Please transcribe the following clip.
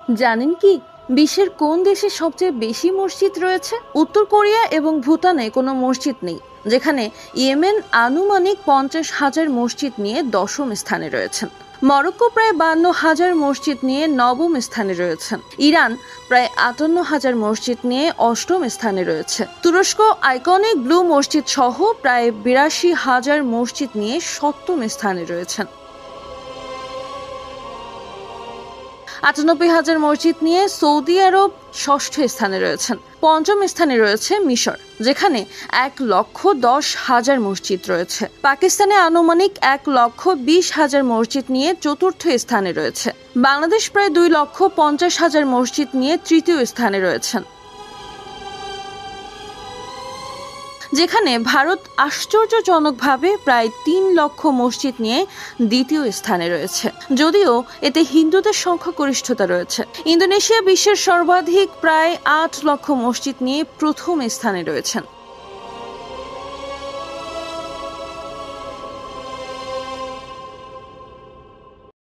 জানেন কি বিশ্বের কোন দেশে সবচেয়ে বেশি মসজিদ রয়েছে? উত্তর কোরিয়া এবং ভুটানে কোনো মসজিদ নেই, যেখানে ইয়েমেন আনুমানিক 50,000 মসজিদ নিয়ে দশম স্থানে রয়েছেন। মরক্কো প্রায় 52,000 মসজিদ নিয়ে নবম স্থানে রয়েছেন। ইরান প্রায় 58,000 মসজিদ নিয়ে অষ্টম স্থানে রয়েছে। তুরস্ক আইকনিক ব্লু মসজিদ সহ প্রায় 82,000 মসজিদ নিয়ে সপ্তম স্থানে রয়েছেন। 98,000 মসজিদ নিয়ে সৌদি আরব ষষ্ঠ স্থানে রয়েছেন। পঞ্চম স্থানে রয়েছে মিশর, যেখানে 1,10,000 মসজিদ রয়েছে। পাকিস্তানে আনুমানিক 1,20,000 মসজিদ নিয়ে চতুর্থ স্থানে রয়েছে। বাংলাদেশ প্রায় 2,50,000 মসজিদ নিয়ে তৃতীয় স্থানে রয়েছেন, যেখানে ভারত আশ্চর্যজনকভাবে প্রায় 3 লক্ষ মসজিদ নিয়ে দ্বিতীয় স্থানে রয়েছে, যদিও এতে হিন্দুদের সংখ্যাগরিষ্ঠতা রয়েছে। ইন্দোনেশিয়া বিশ্বের সর্বাধিক প্রায় 8 লক্ষ মসজিদ নিয়ে প্রথম স্থানে রয়েছেন।